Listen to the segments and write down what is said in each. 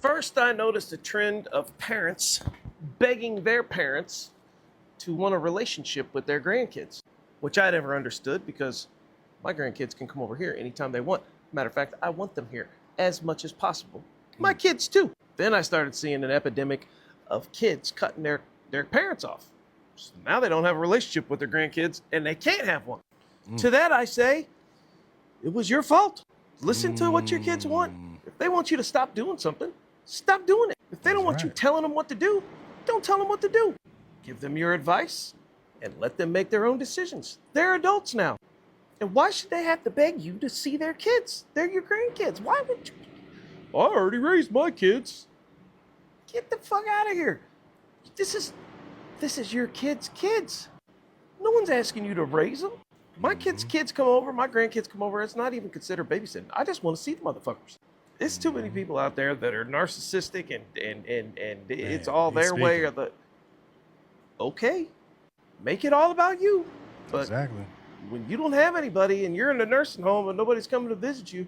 First, I noticed a trend of parents begging their parents to want a relationship with their grandkids, which I never understood because my grandkids can come over here anytime they want. Matter of fact, I want them here as much as possible. My kids, too. Then I started seeing an epidemic of kids cutting their parents off. So now they don't have a relationship with their grandkids and they can't have one. To that, I say, it was your fault. Listen to what your kids want. If they want you to stop doing something, stop doing it. If they don't want you telling them what to do, don't tell them what to do. Give them your advice and let them make their own decisions. They're adults now. And why should they have to beg you to see their kids? They're your grandkids. Why would you? I already raised my kids. Get the fuck out of here. This is your kids' kids. No one's asking you to raise them. My kids' kids come over, my grandkids come over. It's not even considered babysitting. I just want to see the motherfuckers. There's too many people out there that are narcissistic and it's all their way or the. Okay, make it all about you. But Exactly. when you don't have anybody and you're in a nursing home and nobody's coming to visit you,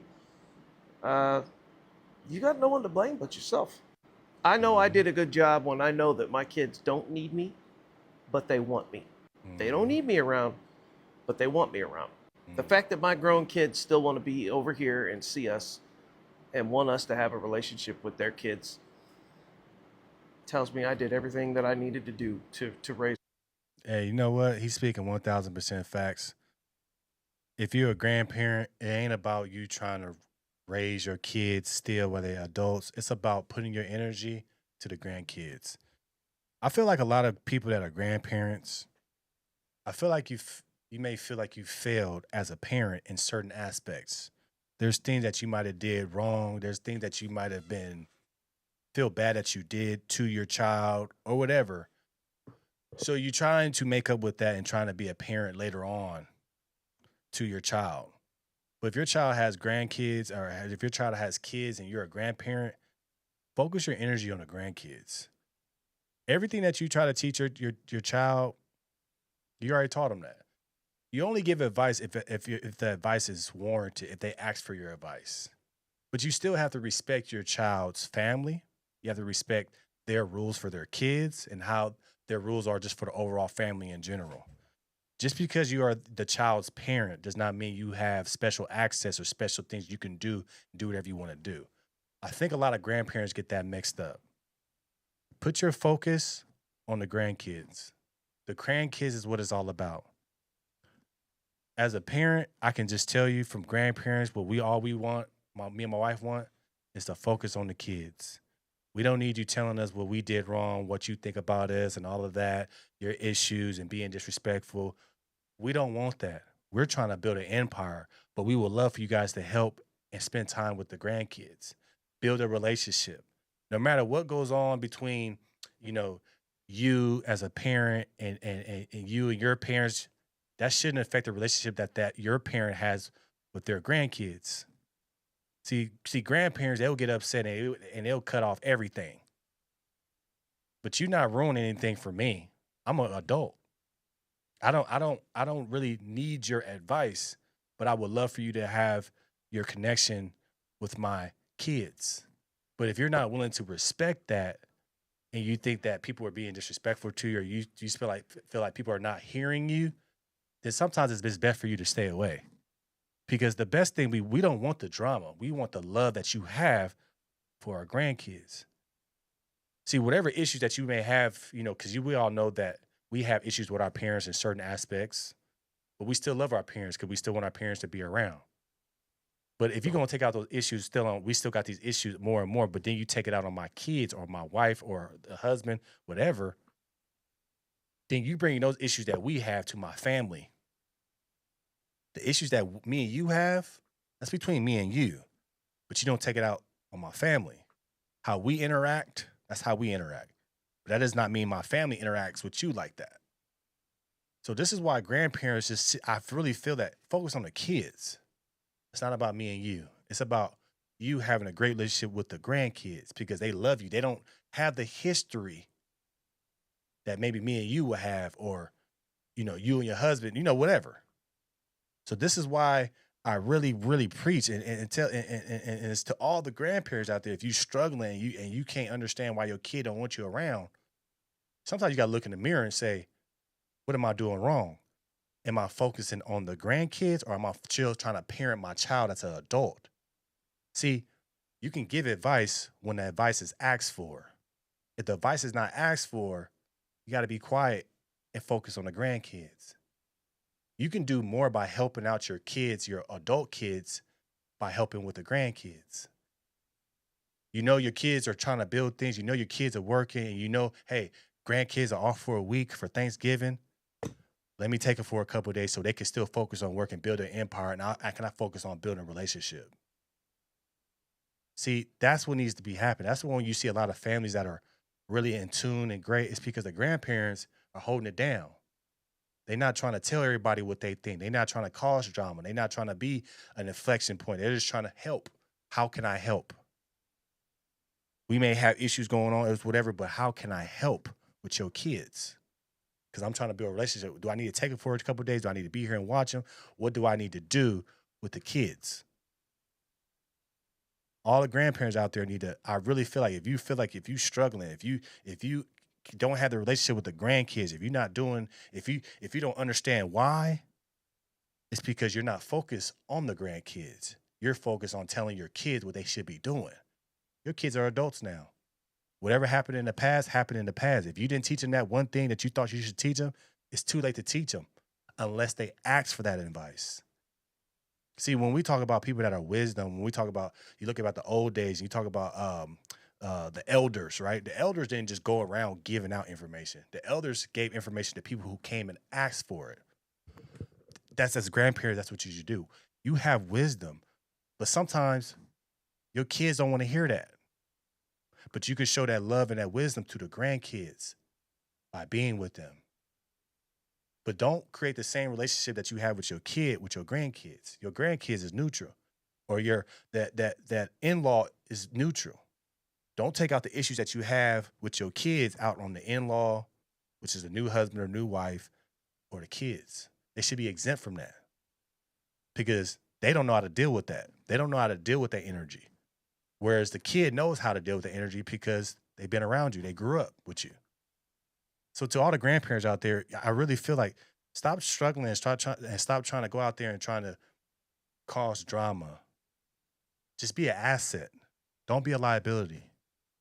you got no one to blame but yourself. I know I did a good job when I know that my kids don't need me, but they want me. They don't need me around, but they want me around. The fact that my grown kids still want to be over here and see us and want us to have a relationship with their kids tells me I did everything that I needed to do to raise. Hey, you know what? He's speaking 1000% facts. If you're a grandparent, it ain't about you trying to raise your kids still when they're adults. It's about putting your energy to the grandkids. I feel like a lot of people that are grandparents, I feel like you may feel like you failed as a parent in certain aspects. There's things that you might have did wrong. There's things that you might have been feel bad that you did to your child or whatever. So you're trying to make up with that and trying to be a parent later on to your child. But if your child has grandkids or if your child has kids and you're a grandparent, focus your energy on the grandkids. Everything that you try to teach your child, you already taught them that. You only give advice if the advice is warranted, if they ask for your advice. But you still have to respect your child's family. You have to respect their rules for their kids and how their rules are just for the overall family in general. Just because you are the child's parent does not mean you have special access or special things you can do whatever you want to do. I think a lot of grandparents get that mixed up. Put your focus on the grandkids. The grandkids is what it's all about. As a parent, I can just tell you from grandparents what we want, me and my wife want, is to focus on the kids. We don't need you telling us what we did wrong, what you think about us, and all of that, your issues and being disrespectful. We don't want that. We're trying to build an empire, but we would love for you guys to help and spend time with the grandkids, build a relationship. No matter what goes on between, you know, you as a parent and you and your parents, that shouldn't affect the relationship that your parent has with their grandkids. See, grandparents, they'll get upset and they'll cut off everything. But you're not ruining anything for me. I'm an adult. I don't really need your advice, but I would love for you to have your connection with my kids. But if you're not willing to respect that and you think that people are being disrespectful to you or you feel like people are not hearing you, then sometimes it's best for you to stay away. Because the best thing we don't want the drama. We want the love that you have for our grandkids. See, whatever issues that you may have, because we all know that we have issues with our parents in certain aspects, but we still love our parents because we still want our parents to be around. But if you're gonna take out those issues, we still got these issues more and more. But then you take it out on my kids or my wife or the husband, whatever. Then you bring those issues that we have to my family. The issues that me and you have, that's between me and you. But you don't take it out on my family. How we interact, that's how we interact. But that does not mean my family interacts with you like that. So this is why grandparents I really feel that focus on the kids. It's not about me and you. It's about you having a great relationship with the grandkids because they love you. They don't have the history that maybe me and you will have or, you and your husband, whatever. So this is why I really, really preach and tell and it's to all the grandparents out there. If you struggling and you can't understand why your kid don't want you around, sometimes you gotta look in the mirror and say, what am I doing wrong? Am I focusing on the grandkids or am I still trying to parent my child as an adult? See, you can give advice when the advice is asked for. If the advice is not asked for, you got to be quiet and focus on the grandkids. You can do more by helping out your kids, your adult kids, by helping with the grandkids. You know your kids are trying to build things. You know your kids are working, and you know, hey, grandkids are off for a week for Thanksgiving. Let me take it for a couple of days so they can still focus on work and build an empire, and I can focus on building a relationship. See, that's what needs to be happening. That's when you see a lot of families that are really in tune and great. It's because the grandparents are holding it down. They're not trying to tell everybody what they think. They're not trying to cause drama. They're not trying to be an inflection point. They're just trying to help. How can I help? We may have issues going on, it's whatever, but how can I help with your kids? Because I'm trying to build a relationship. Do I need to take it for a couple of days? Do I need to be here and watch them? What do I need to do with the kids? All the grandparents out there need to. I really feel like if you struggling, if you don't have the relationship with the grandkids, if you're not doing, if you don't understand why, it's because you're not focused on the grandkids. You're focused on telling your kids what they should be doing. Your kids are adults now. Whatever happened in the past happened in the past. If you didn't teach them that one thing that you thought you should teach them, it's too late to teach them unless they ask for that advice. See, when we talk about people that are wisdom, when we talk about you look about the old days, and you talk about the elders, right? The elders didn't just go around giving out information. The elders gave information to people who came and asked for it. That's as grandparents, that's what you should do. You have wisdom, but sometimes your kids don't want to hear that. But you can show that love and that wisdom to the grandkids by being with them. But don't create the same relationship that you have with your kid with your grandkids. Your grandkids is neutral, or your that in-law is neutral. Don't take out the issues that you have with your kids out on the in-law, which is a new husband or new wife, or the kids. They should be exempt from that because they don't know how to deal with that. They don't know how to deal with that energy. Whereas the kid knows how to deal with the energy because they've been around you. They grew up with you. So to all the grandparents out there, I really feel like stop struggling and stop trying to go out there and trying to cause drama. Just be an asset. Don't be a liability.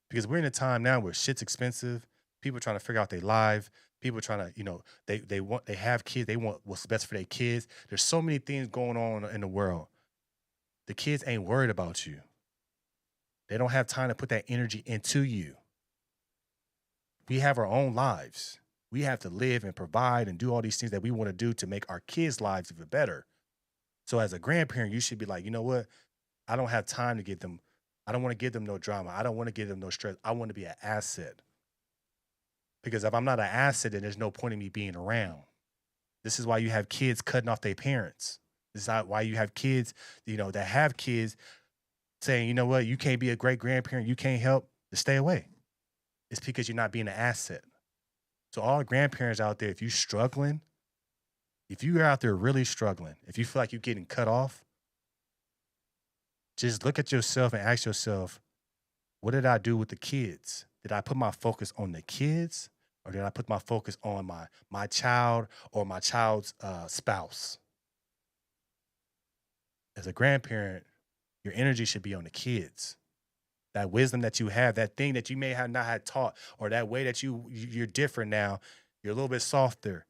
Because we're in a time now where shit's expensive. People trying to figure out their lives. People trying to, they have kids. They want what's best for their kids. There's so many things going on in the world. The kids ain't worried about you. They don't have time to put that energy into you. We have our own lives. We have to live and provide and do all these things that we want to do to make our kids' lives even better. So as a grandparent, you should be like, you know what? I don't have time to give them, I don't want to give them no drama. I don't want to give them no stress. I want to be an asset. Because if I'm not an asset, then there's no point in me being around. This is why you have kids cutting off their parents. This is why you have kids, that have kids saying, you know what, you can't be a great grandparent, you can't help, to stay away. It's because you're not being an asset. So all the grandparents out there, if you're struggling, if you're out there really struggling, if you feel like you're getting cut off, just look at yourself and ask yourself, what did I do with the kids? Did I put my focus on the kids, or did I put my focus on my child or my child's spouse? As a grandparent, your energy should be on the kids. That wisdom that you have, that thing that you may have not had taught, or that way that you're different now, you're a little bit softer,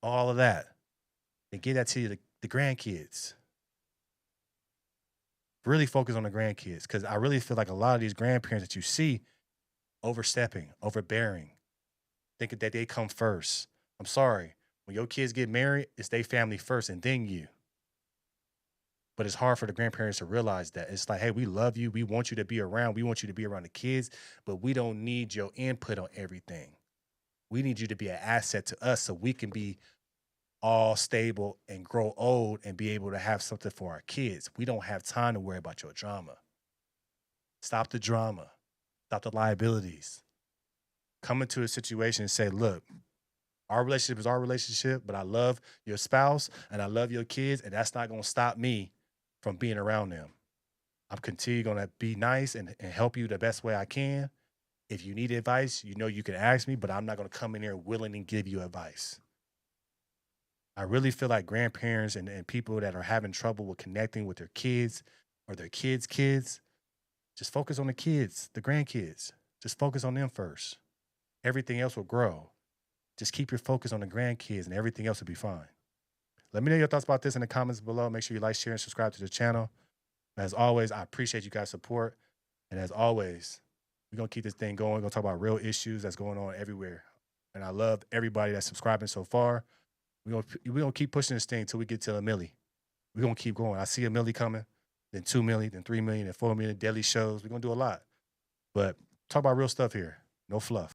all of that. And give that to the grandkids. Really focus on the grandkids, because I really feel like a lot of these grandparents that you see overstepping, overbearing, thinking that they come first. I'm sorry. When your kids get married, it's their family first and then you. But it's hard for the grandparents to realize that. It's like, hey, we love you. We want you to be around. We want you to be around the kids, but we don't need your input on everything. We need you to be an asset to us so we can be all stable and grow old and be able to have something for our kids. We don't have time to worry about your drama. Stop the drama. Stop the liabilities. Come into a situation and say, look, our relationship is our relationship, but I love your spouse and I love your kids, and that's not going to stop me from being around them. I'm continue gonna be nice and help you the best way I can. If you need advice, you know you can ask me, but I'm not gonna come in here willing and give you advice. I really feel like grandparents and people that are having trouble with connecting with their kids or their kids, just focus on the kids, the grandkids. Just focus on them first. Everything else will grow. Just keep your focus on the grandkids and everything else will be fine. Let me know your thoughts about this in the comments below. Make sure you like, share, and subscribe to the channel. As always, I appreciate you guys' support. And as always, we're going to keep this thing going. We're going to talk about real issues that's going on everywhere. And I love everybody that's subscribing so far. We're gonna keep pushing this thing until we get to a milli. We're going to keep going. I see a milli coming, then 2 million, then 3 million, then 4 million, daily shows. We're going to do a lot. But talk about real stuff here. No fluff.